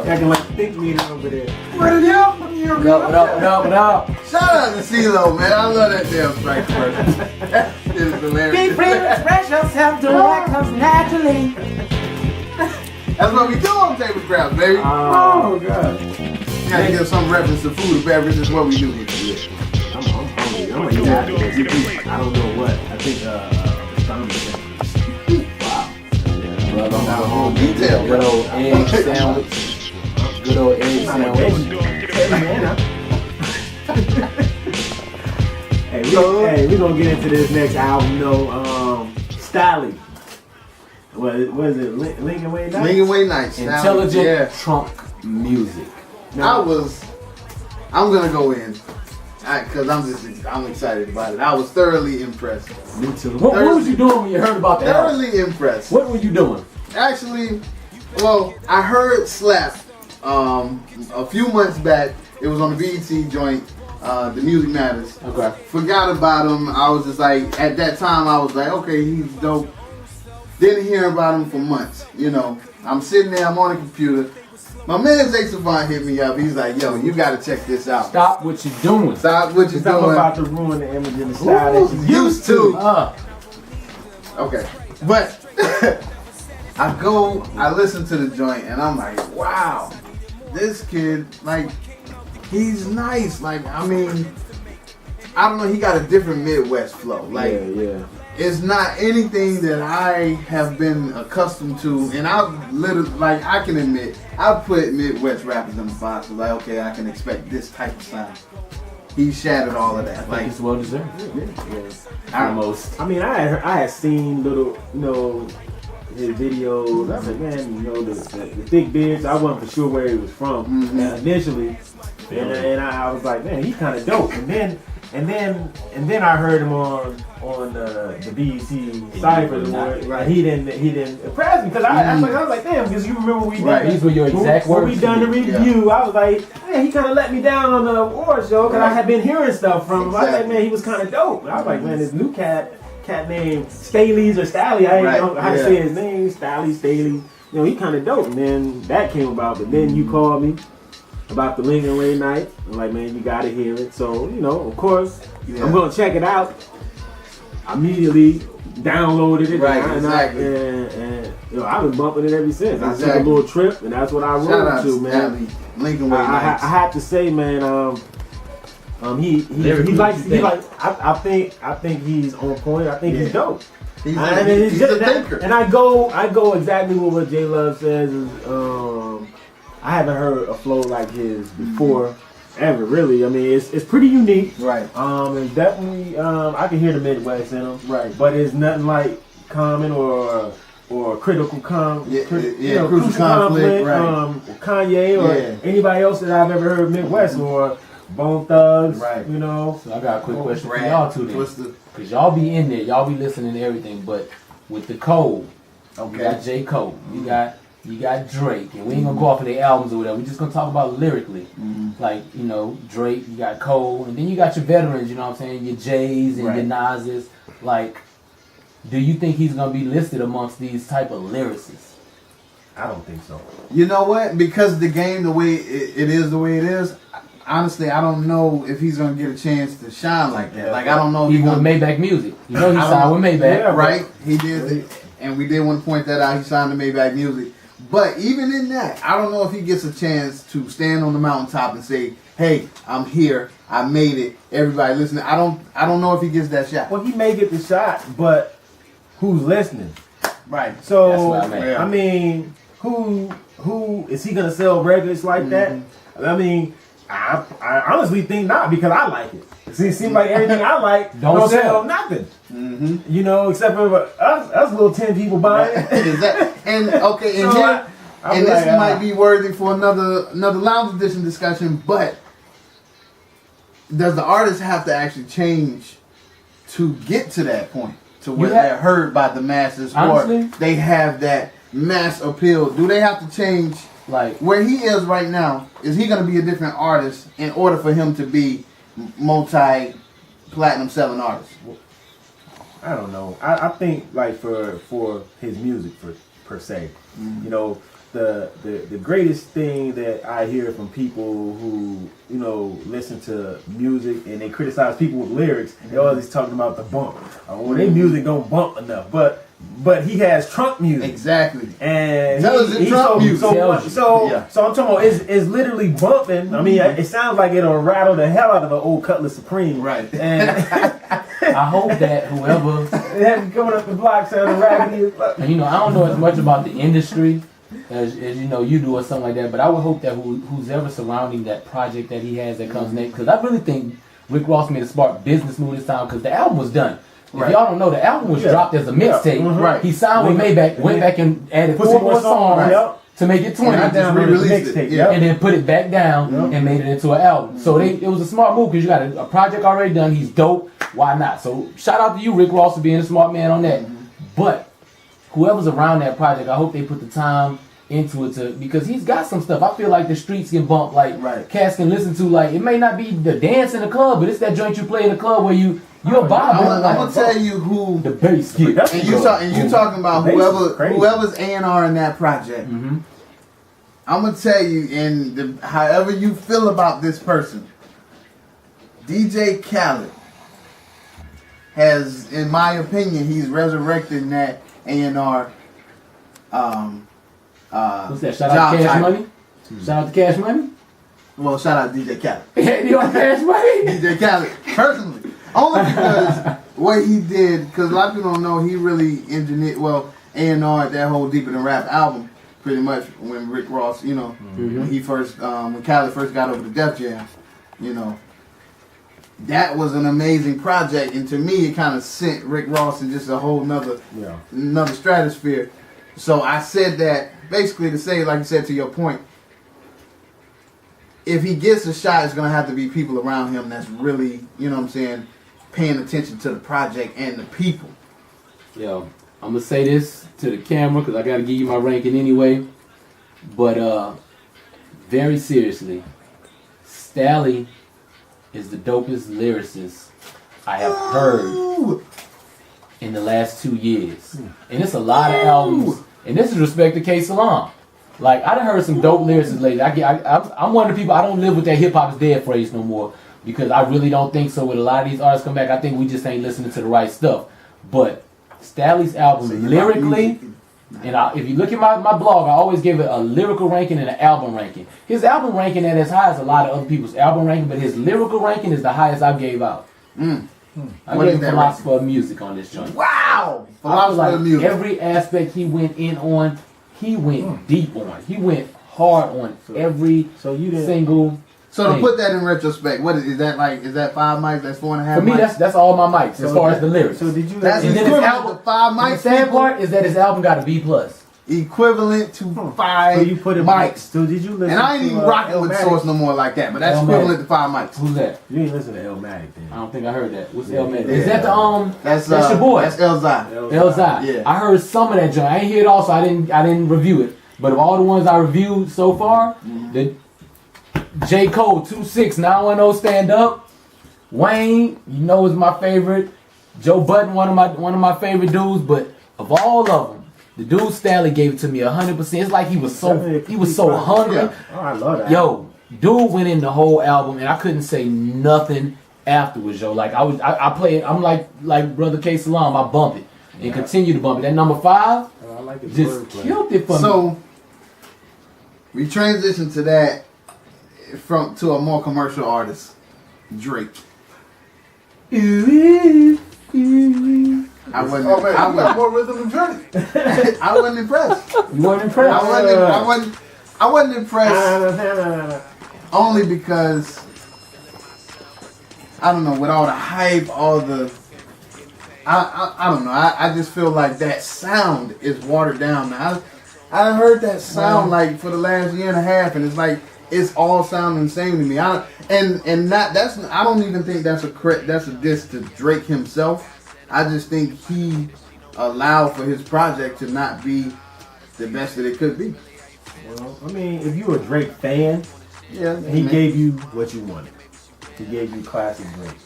Acting like a thick meter over there. What up? Shout out to CeeLo, man. I love that damn Frank person. That shit is hilarious. Be free to express yourself, do what comes naturally. That's what we do on Table Scraps, baby. Oh, God. You gotta give some reference to food and beverage. Is what we do here. I'm hungry. I'm gonna eat after this. I don't know what. I think, Wow. Detail, Good old egg sandwich. Good old egg sandwich. Hey, we gonna get into this next album, Stalley. What is it? Lincoln Way Nights? Lincoln Way Nights. Intelligent trunk music. I'm gonna go in. Cause I'm excited about it. I was thoroughly impressed. Me too. What was you doing when you heard about that? Thoroughly impressed. What were you doing? Actually, well, I heard Slap a few months back. It was on the BET joint, The Music Matters. Okay. Forgot about him. I was just like, at that time, I was like, okay, he's dope. Didn't hear about him for months. You know, I'm sitting there, I'm on the computer. My man Zae Ssavant hit me up. He's like, yo, you gotta check this out. Stop what you're doing. Stop what you're doing. I'm about to ruin the image and the style that you used to. Okay. But I listen to the joint and I'm like, wow, this kid, like, he's nice. Like, I mean, I don't know, he got a different Midwest flow. Like, yeah. It's not anything that I have been accustomed to, and I've literally, like, I can admit, I've put Midwest rappers in the box. Like, okay, I can expect this type of sound. He shattered all of that. Like, it's well deserved. Yeah. Almost. I mean, I had seen little, his videos. I was like, man, the thick beards. I wasn't for sure where he was from initially, and I was like, man, he's kind of dope. And then I heard him on the BET Cypher, right? He didn't impress me because I was like, damn, because you remember we did these were your exact words. When we done the review, I was like, man, he kind of let me down on the award show because I had been hearing stuff from him. I was like, man, he was kind of dope. I was like, man, this new cat named Staley's or Stalley, I didn't know how to say his name, Staley. He kind of dope. And then that came about, but then you called me about the Lincoln Way Night. I'm like, man, you gotta hear it. So, of course, I'm gonna check it out. I immediately downloaded it. Right, and I've been bumping it ever since. Exactly. I took a little trip, and that's what I rolled to, man. Lincoln Way Nights. I have to say, man, I think he's on point. I think he's dope. He's a thinker. And I go exactly with what J Love says is I haven't heard a flow like his before, ever, really. I mean, it's pretty unique. Right. It's definitely, I can hear the Midwest in him. Right. But it's nothing like Common or Critical Crucial Conflict, right. Kanye or anybody else that I've ever heard Midwest or Bone Thugs, right. So I got a quick question for y'all too then. Because y'all be in there, y'all be listening to everything, but with the Cole, you got J. Cole, you got Drake, and we ain't gonna go off of their albums or whatever. We just gonna talk about lyrically. Like, Drake, you got Cole, and then you got your veterans, you know what I'm saying? Your Jays and your Nas's. Like, do you think he's gonna be listed amongst these type of lyricists? I don't think so. You know what? Because the game, the way it is, honestly, I don't know if he's gonna get a chance to shine like that. Like, I don't know if he's with Maybach Music. He signed with Maybach. Yeah, right? He did, and we did want to point that out. He signed to Maybach Music. But even in that, I don't know if he gets a chance to stand on the mountaintop and say, "Hey, I'm here. I made it. Everybody listening." I don't know if he gets that shot. Well, he may get the shot, but who's listening? Right. So that's what I mean, who is he gonna sell records like that? I mean, I honestly think not, because I like it. See, it seems like everything I like don't sell nothing. Except for us little 10 people buying it. And this might be worthy for another Lounge Edition discussion, but does the artist have to actually change to get to that point, to where they're heard by the masses, honestly, or they have that mass appeal? Do they have to change, like where he is right now? Is he going to be a different artist in order for him to be multi-platinum selling artist? I don't know. I think like for his music, per se. You know, the greatest thing that I hear from people who, you know, listen to music and they criticize people with lyrics, they always talking about the bump. Well, their music don't bump enough, but he has trunk music. Exactly. And trunk music. So I'm talking about it's literally bumping. I mean, it sounds like it'll rattle the hell out of an old Cutlass Supreme. Right. And I hope that whoever they have coming up the block sounding raggedy. And you know, I don't know as much about the industry as you know you do or something like that, but I would hope that who's ever surrounding that project that he has that comes next, because I really think Rick Ross made a smart business move this time, because the album was done. If y'all don't know, the album was dropped as a mixtape. Right. He signed with Maybach, went back and added 4 more songs to make it 20. And just re-released it. And then put it back down and made it into an album. So it was a smart move, because you got a project already done. He's dope. Why not? So shout out to you, Rick Ross, for being a smart man on that. But whoever's around that project, I hope they put the time into it because he's got some stuff. I feel like the streets can bump, like cats can listen to. Like, it may not be the dance in the club, but it's that joint you play in the club where you're bobbing. I'm gonna tell you who the bass get. And you talking about whoever's A&R in that project. I'm gonna tell you, and however you feel about this person, DJ Khaled has, in my opinion, he's resurrecting that A&R. What's that? Shout out to Cash Money? Shout out to Cash Money? Well, shout out to DJ Khaled. You want Cash Money? DJ Khaled, personally. Only because what he did, because a lot of people don't know, he really engineered, A&R that whole Deeper Than Rap album, pretty much, when Rick Ross, you know, when he first, when Khaled first got over to Def Jam, you know, that was an amazing project, and to me, it kind of sent Rick Ross in just a whole nother stratosphere. So I said that basically to say, like you said, to your point, if he gets a shot, it's going to have to be people around him that's really, you know what I'm saying, paying attention to the project and the people. Yo, I'm going to say this to the camera because I got to give you my ranking anyway. But very seriously, Stalley is the dopest lyricist I have heard in the last 2 years. And it's a lot of albums. And this is respect to K Salam. Like, I done heard some dope lyricists lately. I'm one of the people, I don't live with that hip hop is dead phrase no more, because I really don't think so. With a lot of these artists come back, I think we just ain't listening to the right stuff. But Stalley's album, lyrically, and if you look at my blog, I always give it a lyrical ranking and an album ranking. His album ranking ain't as high as a lot of other people's album ranking, but his lyrical ranking is the highest I gave out. I gave Philosopher of Music on this joint. Wow! Philosopher of Music. Every aspect he went in on, he went deep on. He went hard on every single. So to put that in retrospect, what is that like? Is that 5 mics? That's 4.5 mics? For me, that's all my mics as far as the lyrics. So did you? That's equivalent to 5 mics. The sad part is that his album got a B+. Equivalent to 5 so you put it mics. So did you listen? And I ain't even rocking with Source no more like that, but that's equivalent to 5 mics. Who's that? You ain't listen to Illmatic then. I don't think I heard that. What's Illmatic? Is that the That's your boy. That's Zae. Zae. Yeah. I heard some of that joint. I ain't hear it all, so I didn't review it. But of all the ones I reviewed so far, the J. Cole 2-6 910 Stand Up, Wayne, you know, is my favorite. Joe Budden, one of my favorite dudes. But of all of them, the dude Stalley gave it to me 100%. It's like he was so hungry. Yeah. Oh, I love that. Yo, dude went in the whole album, and I couldn't say nothing afterwards. Yo, like I play it. I'm like Brother K Salam. I bump it and continue to bump it. That number 5 I like it just killed it for me. So we transitioned to that to a more commercial artist, Drake. I wasn't more rhythm than Drake. I wasn't impressed. You weren't impressed? I wasn't impressed. Only because I don't know, with all the hype, all the I don't know. I just feel like that sound is watered down now. I heard that sound like for the last year and a half, and it's like it's all sounding the same to me. I don't even think that's a diss to Drake himself. I just think he allowed for his project to not be the best that it could be. Well, I mean, if you're a Drake fan, he gave you what you wanted. He gave you classic Drake.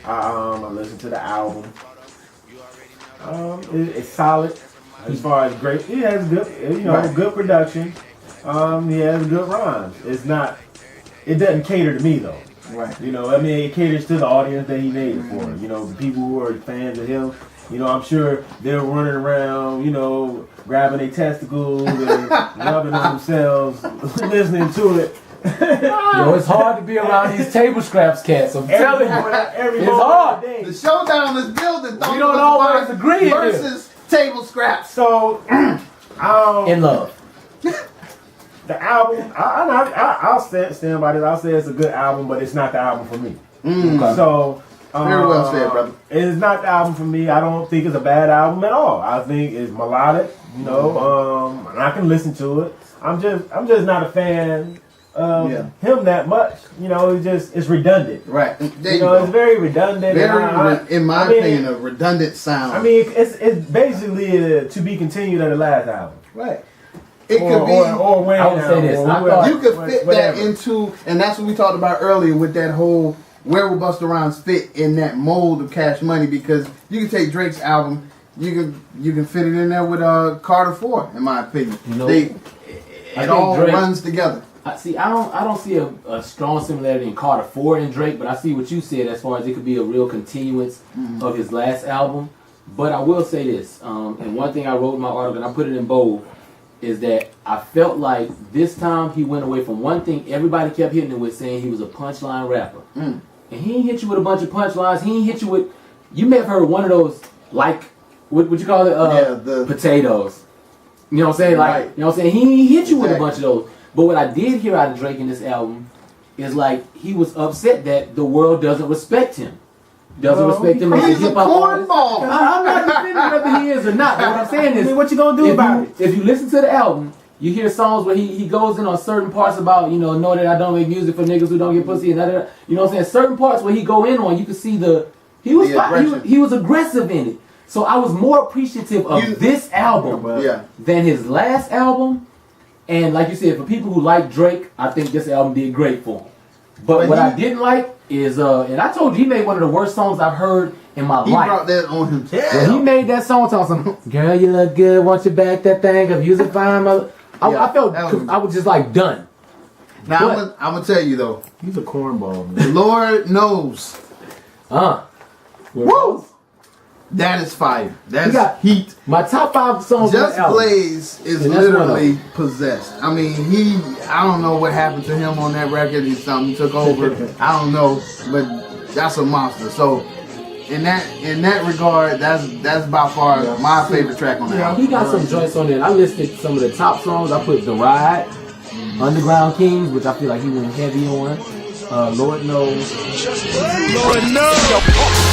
I listened to the album. It's solid. As far as great, he has good, good production. He has good rhymes. It doesn't cater to me though. Right. It caters to the audience that he made it for. The people who are fans of him. I'm sure they're running around, grabbing their testicles and rubbing on themselves, listening to it. It's hard to be around these table scraps cats. I'm telling you, it's hard. The showdown is building. We don't always agree versus table scraps. So, in love. The album, I'll stand by this. I'll say it's a good album, but it's not the album for me. Okay. So. Very well said, brother. It's not the album for me. I don't think it's a bad album at all. I think it's melodic, and I can listen to it. I'm just not a fan of him that much. It's redundant. Right. It's very redundant. In my opinion, a redundant sound. I mean, it's basically to be continued at the last album. Right. It could be. Or when I would say this. You could fit that into, and that's what we talked about earlier with that whole. Where will Busta Rhymes fit in that mold of Cash Money? Because you can take Drake's album, you can fit it in there with Carter 4, in my opinion. It all Drake, runs together. I don't see a strong similarity in Carter 4 and Drake, but I see what you said as far as it could be a real continuance of his last album. But I will say this, and one thing I wrote in my article, and I put it in bold, is that I felt like this time he went away from one thing everybody kept hitting him with, saying he was a punchline rapper. And he ain't hit you with a bunch of punchlines. He ain't hit you with... You may have heard one of those, like... What you call it? The potatoes. You know what I'm saying? Like, you know what I'm saying? He ain't hit you with a bunch of those. But what I did hear out of Drake in this album is like, he was upset that the world doesn't respect him. Doesn't respect him as a hip-hop artist. I'm not defending whether he is or not. But what I'm saying is... what you gonna do about it? If you listen to the album... You hear songs where he goes in on certain parts about, know that I don't make music for niggas who don't get pussy and that. You know what I'm saying? Certain parts where he go in on, you can see he was aggressive in it. So I was more appreciative of this album than his last album. And like you said, for people who like Drake, I think this album did great for him. But what I didn't like is, and I told you, he made one of the worst songs I've heard in my life. He brought that on himself. When he made that song talking some, girl, you look good, want you back that thing, if you's a fine mother. I felt I was just like done. Now I'm gonna tell you though, he's a cornball. Man. Lord knows. Woo! That is fire. That's heat. My top 5 songs. Just Blaze is literally possessed. I mean, I don't know what happened to him on that record. He something took over. I don't know, but that's a monster. So. In that regard, that's by far my favorite track on the album. He got some joints on there. I listed some of the top songs. I put The Ride, Underground Kings, which I feel like he went heavy on. Lord Knows. Lord Knows.